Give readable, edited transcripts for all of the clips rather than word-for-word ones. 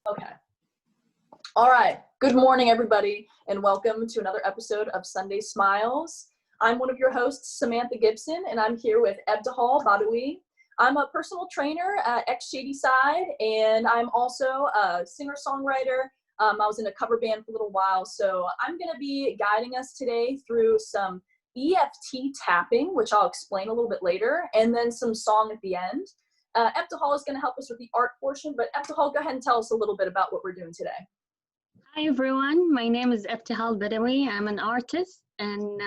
Okay. All right. Good morning, everybody, and welcome to another episode of Sunday Smiles. I'm one of your hosts, Samantha Gibson, and I'm here with Ebtihal Badawi. I'm a personal trainer at X Shady Side, and I'm also a singer-songwriter. I was in a cover band for a little while, so I'm going to be guiding us today through some EFT tapping, which I'll explain a little bit later, and then some song at the end. Ebtihal is going to help us with the art portion, but Ebtihal, go ahead and tell us a little bit about what we're doing today. Hi everyone, my name is Ebtihal Badawi. I'm an artist and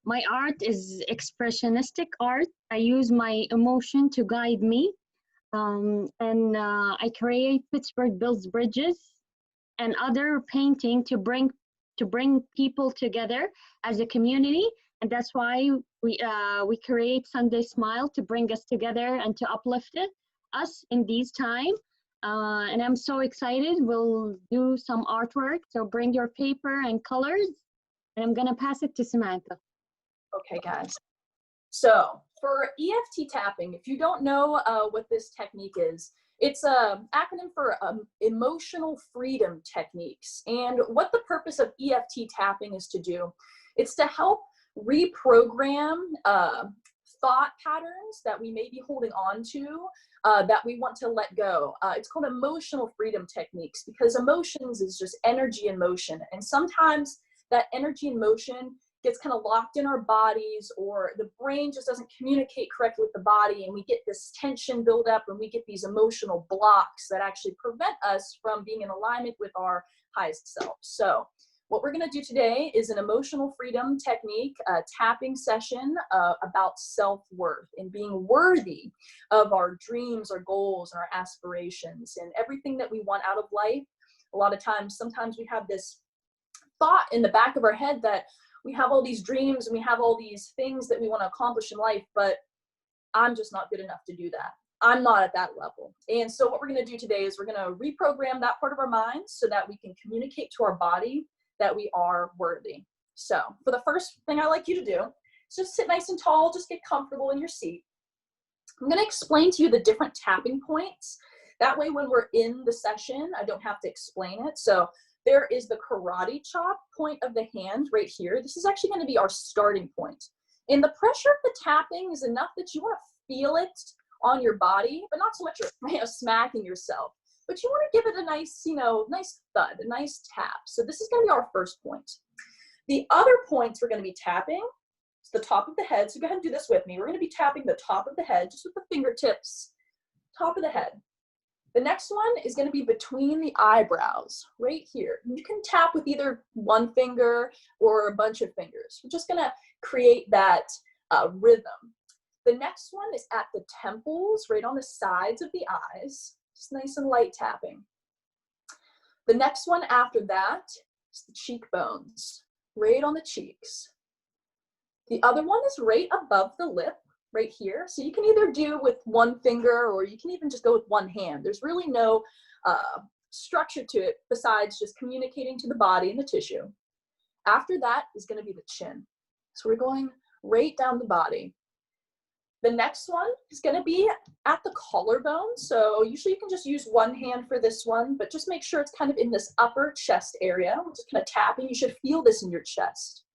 my art is expressionistic art. I use my emotion to guide me I create Pittsburgh Builds Bridges and other painting to bring people together as a community, and that's why we create Sunday Smile to bring us together and to uplift us in these times. And I'm so excited. We'll do some artwork. So bring your paper and colors. And I'm going to pass it to Samantha. Okay, guys. So for EFT tapping, if you don't know what this technique is, it's an acronym for emotional freedom techniques. And what the purpose of EFT tapping is to do, it's to help reprogram thought patterns that we may be holding on to that we want to let go. It's called emotional freedom techniques because emotions is just energy in motion. And sometimes that energy in motion gets kind of locked in our bodies, or the brain just doesn't communicate correctly with the body, and we get this tension build up and we get these emotional blocks that actually prevent us from being in alignment with our highest self. So what we're going to do today is an emotional freedom technique, a tapping session about self-worth and being worthy of our dreams, our goals, and our aspirations, and everything that we want out of life. A lot of times, sometimes we have this thought in the back of our head that we have all these dreams and we have all these things that we want to accomplish in life, but I'm just not good enough to do that. I'm not at that level. And so what we're going to do today is we're going to reprogram that part of our minds so that we can communicate to our body that we are worthy. So for the first thing I like you to do is just sit nice and tall, just get comfortable in your seat. I'm going to explain to you the different tapping points. That way when we're in the session, I don't have to explain it. So there is the karate chop point of the hand right here. This is actually going to be our starting point. And the pressure of the tapping is enough that you want to feel it on your body, but not so much you're smacking yourself. But you want to give it a nice, nice thud, a nice tap. So this is going to be our first point. The other points we're going to be tapping is the top of the head. So go ahead and do this with me. We're going to be tapping the top of the head, just with the fingertips, top of the head. The next one is going to be between the eyebrows, right here. You can tap with either one finger or a bunch of fingers. We're just going to create that rhythm. The next one is at the temples, right on the sides of the eyes. Just nice and light tapping. The next one after that is the cheekbones, right on the cheeks. The other one is right above the lip, right here. So you can either do with one finger or you can even just go with one hand. There's really no structure to it besides just communicating to the body and the tissue. After that is going to be the chin. So we're going right down the body. The next one is going to be at the collarbone. So usually you can just use one hand for this one, but just make sure it's kind of in this upper chest area. We're just kind of tapping. You should feel this in your chest.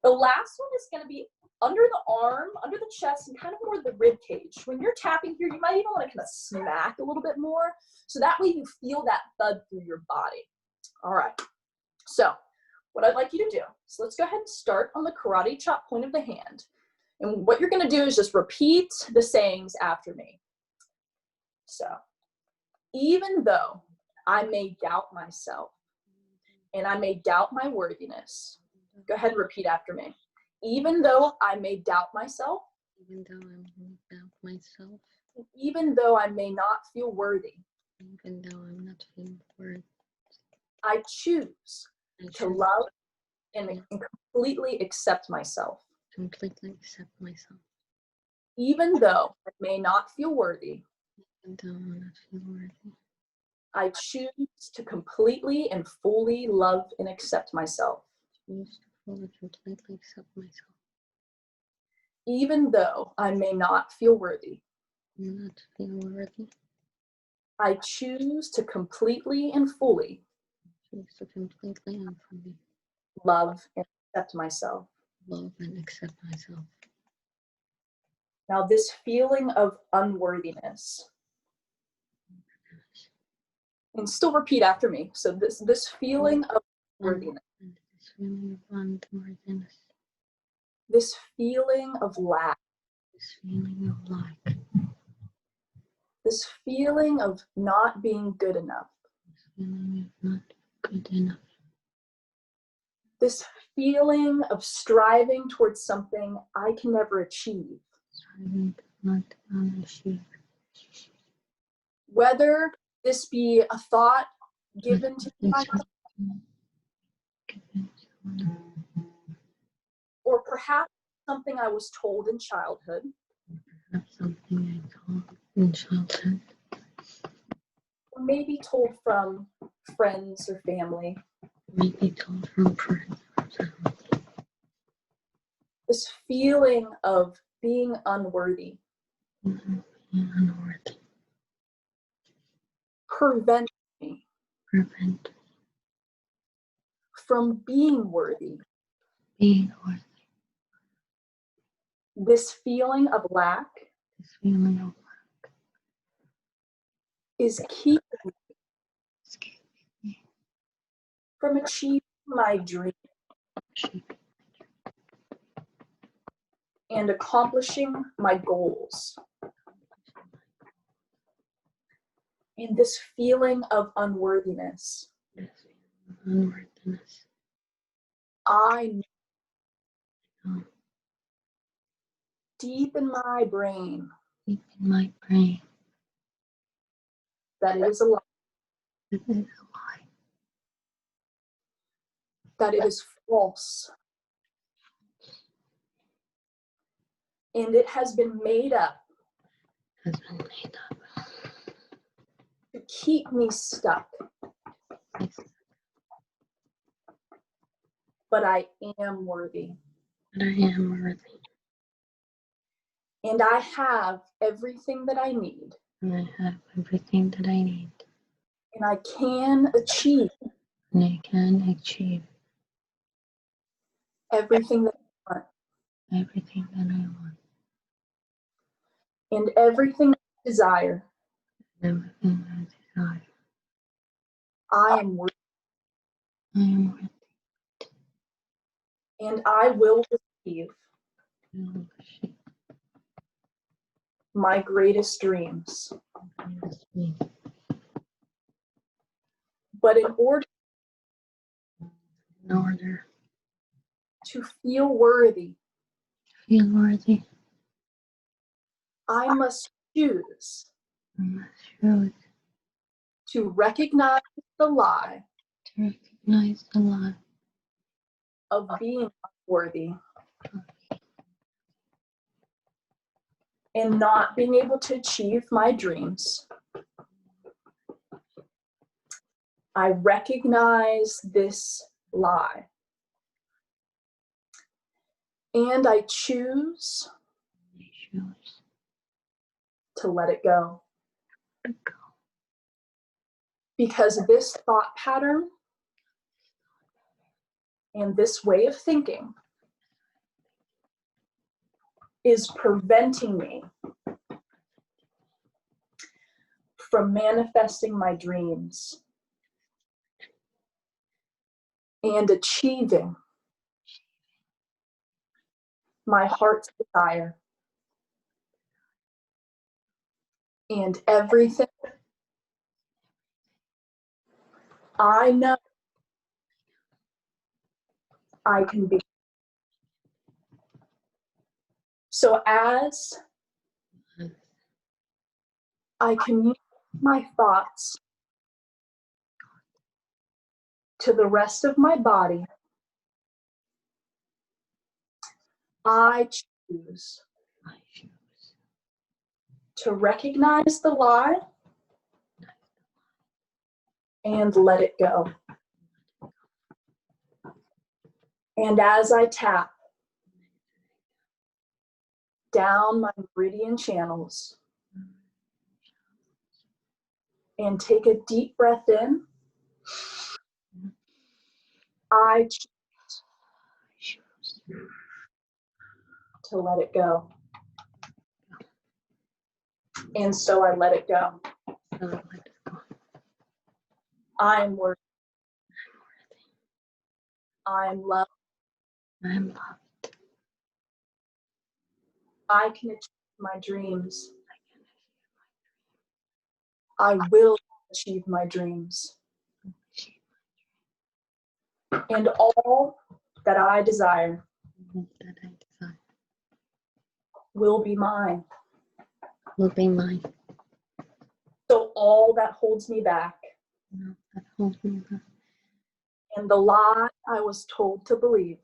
The last one is going to be under the arm, under the chest, and kind of more the rib cage. When you're tapping here, you might even want to kind of smack a little bit more, so that way you feel that thud through your body. All right. So what I'd like you to do, so let's go ahead and start on the karate chop point of the hand. And what you're going to do is just repeat the sayings after me. So, even though I may doubt myself and I may doubt my worthiness, go ahead and repeat after me. Even though I may doubt myself, even though I may doubt myself, even though I may not feel worthy, even though I'm not feeling worthy, I choose to love and completely accept myself. Completely accept myself. Even though I may not feel worthy, even though I not feel worthy, I choose to completely and fully love and accept myself. Choose to fully, completely accept myself. Even though I may not feel worthy, not feel worthy, I choose to completely and fully choose to completely and fully love and accept myself. love and accept myself. Now, this feeling of unworthiness, and still repeat after me. So this feeling of unworthiness, This feeling of unworthiness, this feeling of lack, this feeling of lack, this feeling of not being good enough, this feeling of not good enough, this feeling of striving towards something I can never achieve. striving to not unachieve. Whether this be a thought given to me by or perhaps something I was told in childhood, Perhaps something I told in childhood, or maybe told from friends or family. maybe told from friends or family. This feeling of being unworthy Being unworthy, prevents me prevent from being worthy. being worthy. This feeling of lack This feeling of is keeping escape, me, from achieving my dream and accomplishing my goals. And this feeling of unworthiness, this feeling of unworthiness. I know deep in my brain deep in my brain that it is a lie, that it is a lie, that it is false, and it has been made up has been made up. to keep me stuck. But I am worthy. But I am worthy. And I have everything that I need. And I have everything that I need. And I can achieve. And I can achieve. Everything that I want. Everything that I want. And everything I desire. And everything I desire. I am worthy. I am worthy. And I will receive my greatest dreams. But in order to feel worthy, I must choose to recognize the lie of being unworthy and not being able to achieve my dreams. I recognize this lie. And I choose to let it go. Because this thought pattern and this way of thinking is preventing me from manifesting my dreams and achieving my heart's desire. And everything I know I can be. So as I communicate my thoughts to the rest of my body, I choose to recognize the lie and let it go. And as I tap down my meridian channels, And take a deep breath in. I choose to let it go. And so I let it go. I am worthy. I am loved. I am loved. I can achieve my dreams. I will achieve my dreams. And all that I desire will be mine. Will be mine. So all that holds me back and the lie I was told to believe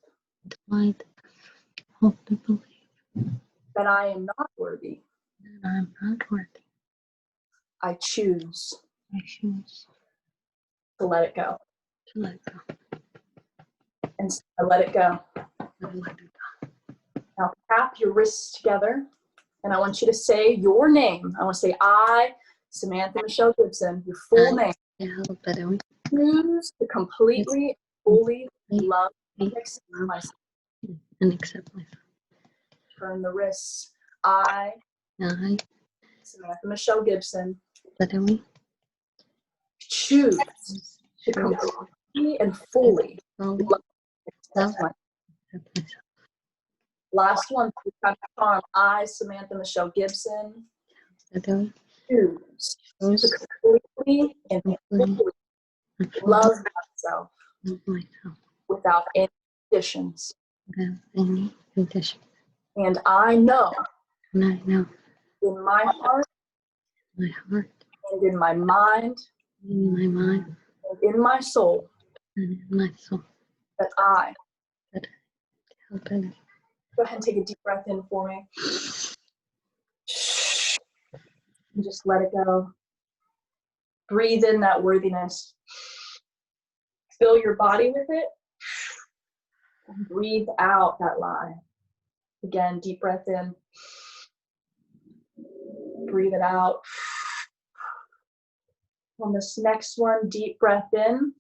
that I am not worthy, I choose to let it go. And so I let it go. Now tap your wrists together, and I want you to say your name. I want to say, I, Samantha Michelle Gibson, your full name. Choose to completely, fully love and accept myself. Turn the wrists. I, Samantha Michelle Gibson, choose to completely and fully love and accept myself. Last one, I, Samantha Michelle Gibson, choose to completely and fully love myself without any conditions. And I know in my heart and in my mind and in my soul that I, go ahead and take a deep breath in for me. And just let it go. Breathe in that worthiness. Fill your body with it. And breathe out that lie. Again, deep breath in. Breathe it out. On this next one, deep breath in.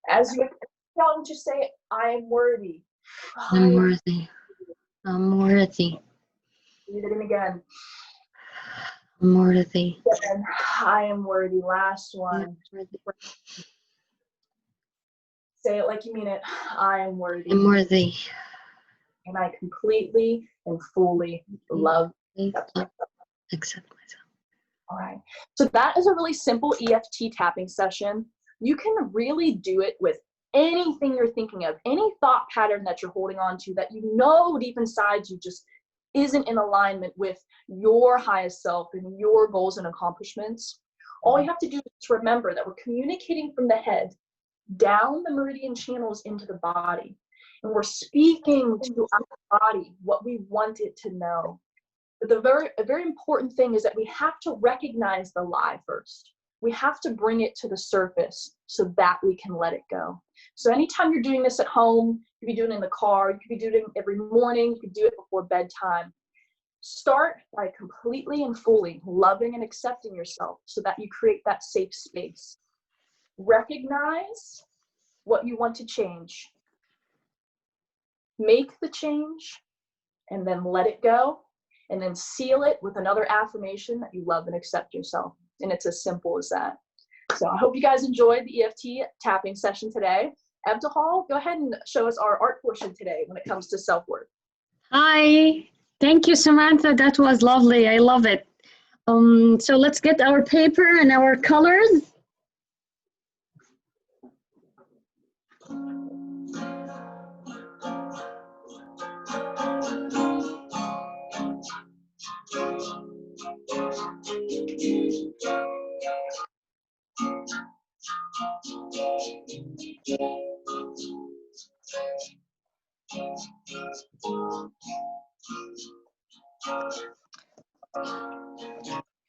As you exhale, just say, I am worthy. I'm worthy. I'm worthy. Breathe it in again. I'm worthy. And I am worthy. Last one. Say it like you mean it. I am worthy. I'm worthy. And I completely and fully love accept myself. All right. So that is a really simple EFT tapping session. You can really do it with anything you're thinking of, any thought pattern that you're holding on to that you know deep inside you just isn't in alignment with your highest self and your goals and accomplishments. All you have to do is remember that we're communicating from the head down the meridian channels into the body. And we're speaking to our body what we want it to know. But a very important thing is that we have to recognize the lie first. We have to bring it to the surface so that we can let it go. So anytime you're doing this at home, you could be doing it in the car, you could be doing it every morning, you could do it before bedtime. Start by completely and fully loving and accepting yourself so that you create that safe space. Recognize what you want to change. Make the change and then let it go. And then seal it with another affirmation that you love and accept yourself. And it's as simple as that. So I hope you guys enjoyed the EFT tapping session today. Ebtihal, go ahead and show us our art portion today when it comes to self-worth. Hi. Thank you, Samantha. That was lovely. I love it. So let's get our paper and our colors.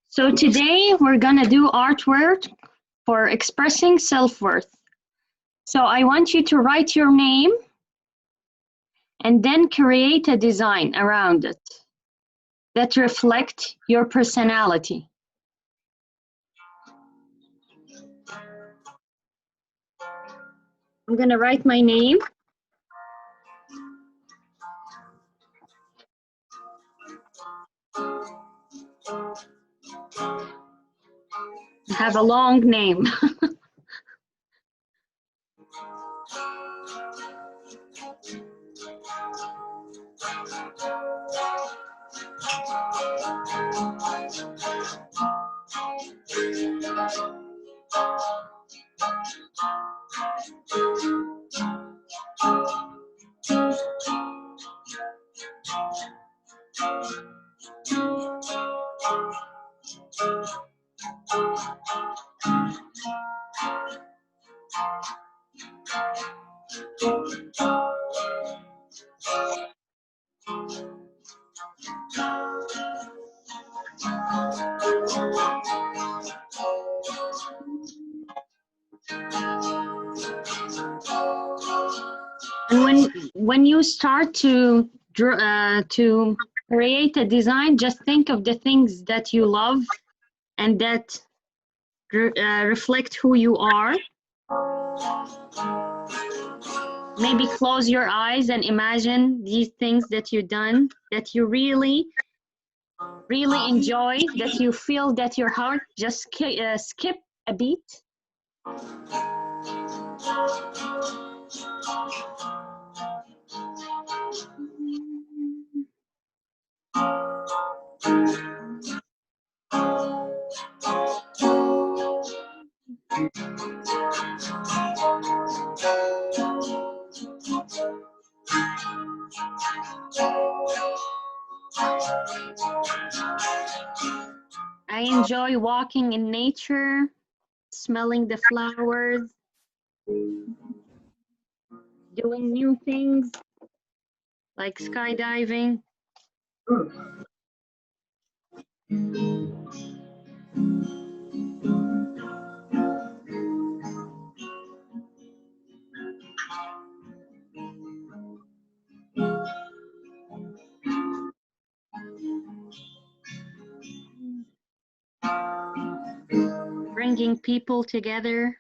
So today we're gonna do artwork for expressing self-worth. So I want you to write your name and then create a design around it that reflect your personality. I'm gonna write my name. I have a long name. And when you start to create a design, just think of the things that you love and that reflect who you are. Maybe close your eyes and imagine these things that you've done, that you really enjoy, that you feel that your heart just skip a beat. I enjoy walking in nature, smelling the flowers, doing new things like skydiving. Bringing people together.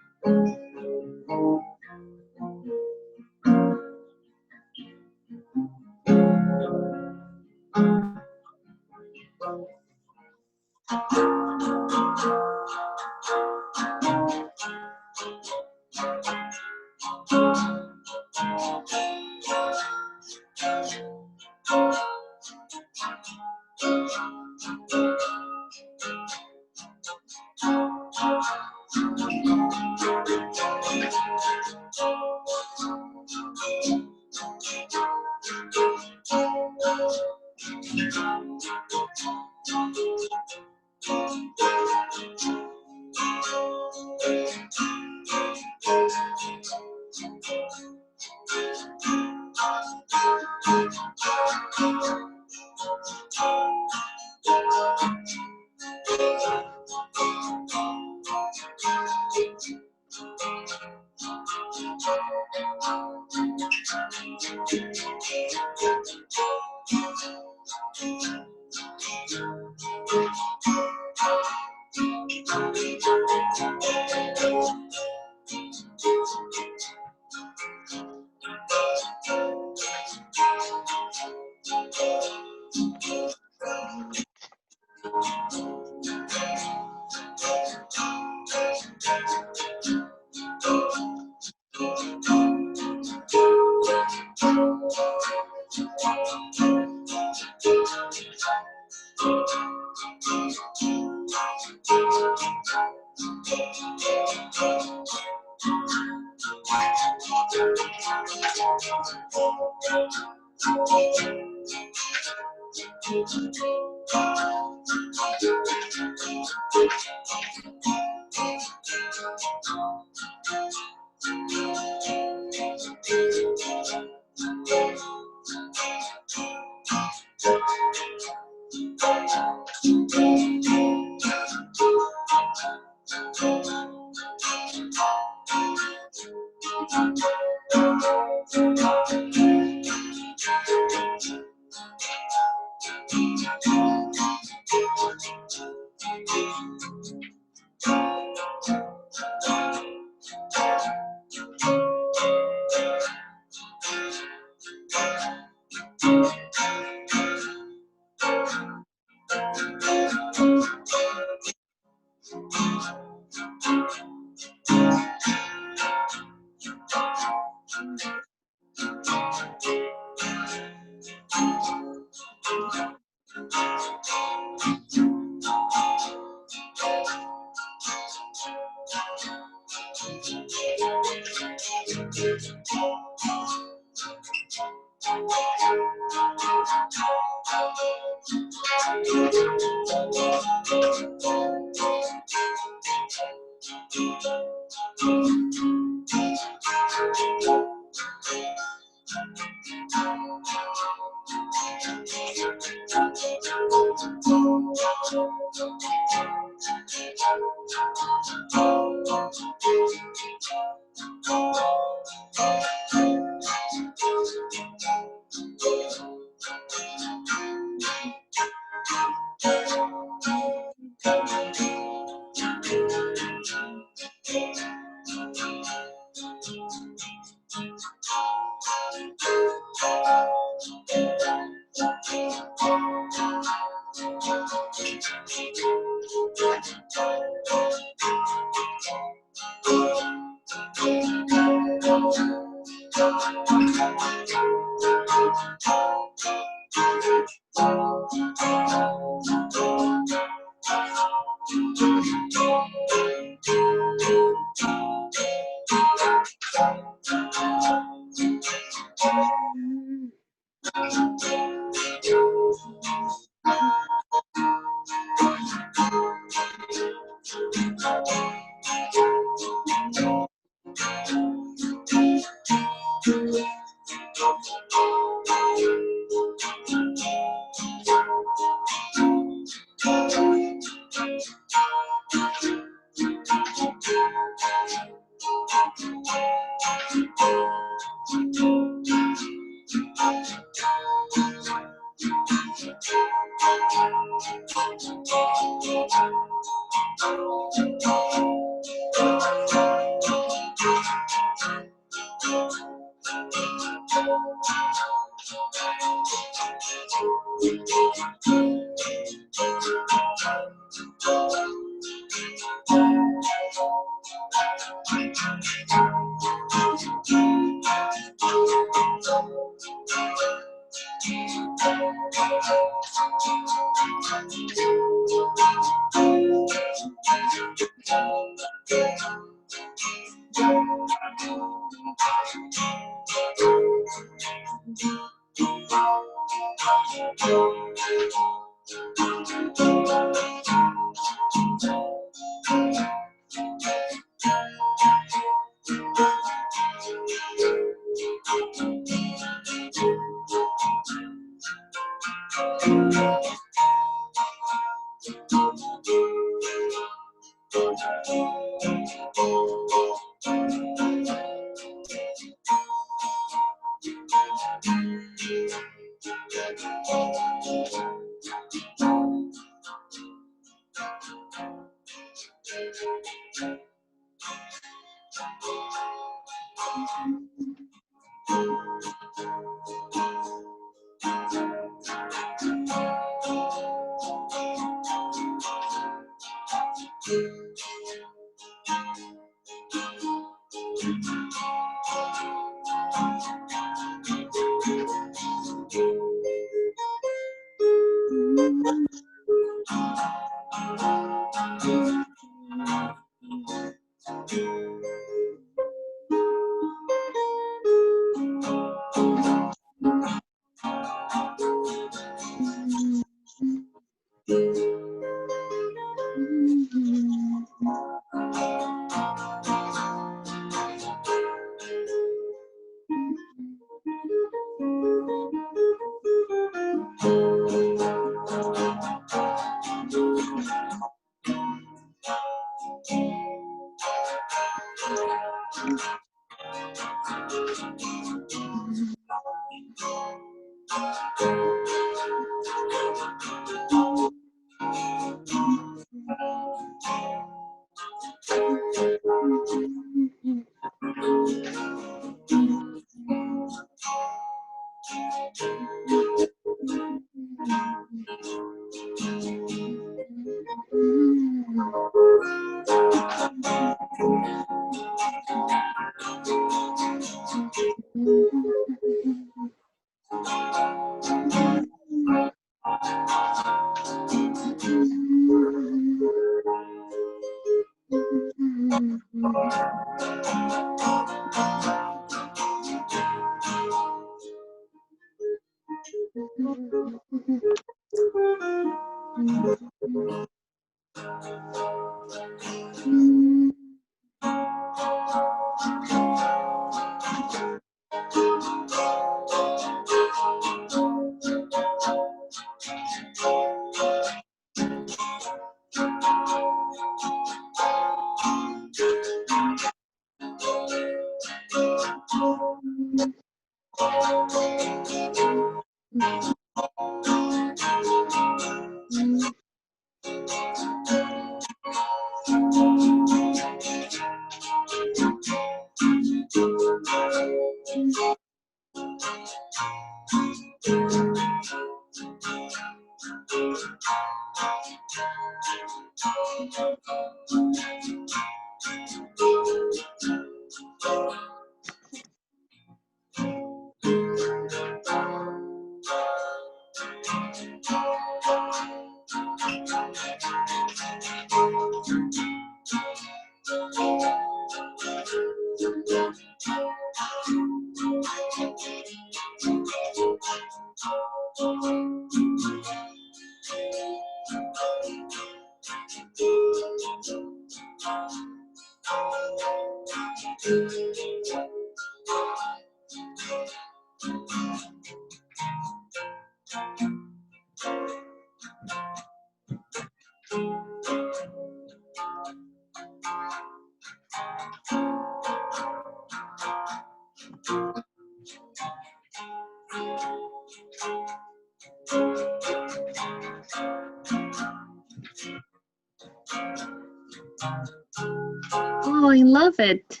Oh, I love it.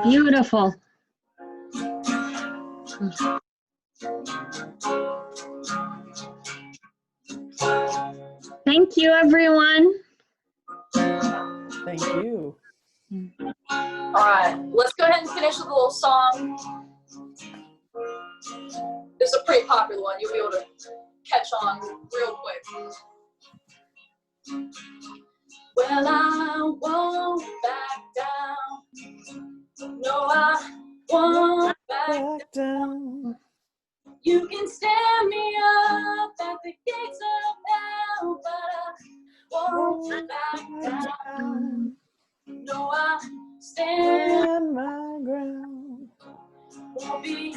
Beautiful. Thank you, everyone. Thank you. All right, let's go ahead and finish with a little song. This is a pretty popular one. You'll be able to catch on real quick. Well, I won't back down. No, I won't back down. You can stand me up at the gates of hell, but I won't back down. No, I stand my ground. Won't be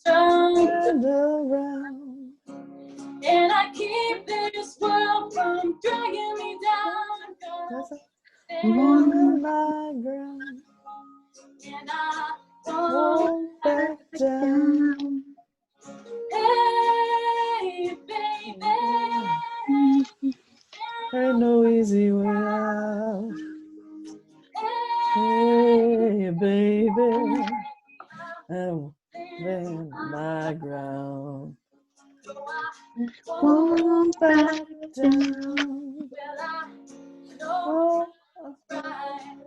turned around. And I keep this world from dragging me down. 'Cause I stand my ground. And I won't back down. Hey, baby. There ain't no easy way out. Hey, baby. Oh, stand my ground. Won't back Well, down. I know right.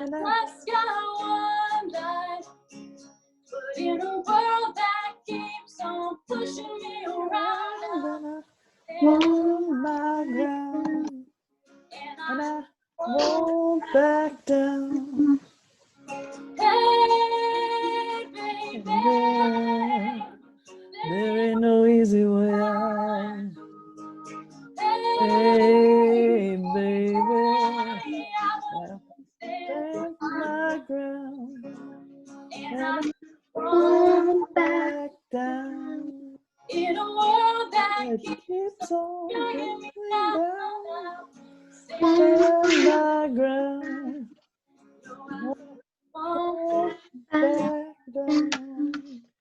And I got one life, but in a world that keeps on pushing me around, stand my ground, and I won't back down. Hey, baby, there ain't no easy way out. Hey, baby, stand my ground, and I won't back down. in a world that keeps on dragging me down, stand my ground, won't back down.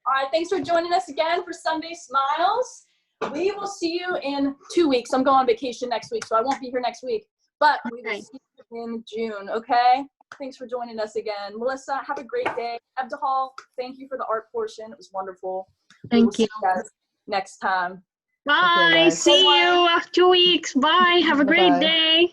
All right, thanks for joining us again for Sunday Smiles. We will see you in 2 weeks. I'm going on vacation next week, so I won't be here next week. But we will see you in June, okay? Thanks for joining us again. Melissa, have a great day. Abdahal, thank you for the art portion. It was wonderful. Thank you. See you guys next time. Bye. Okay, see you after 2 weeks. Bye. Have a great day.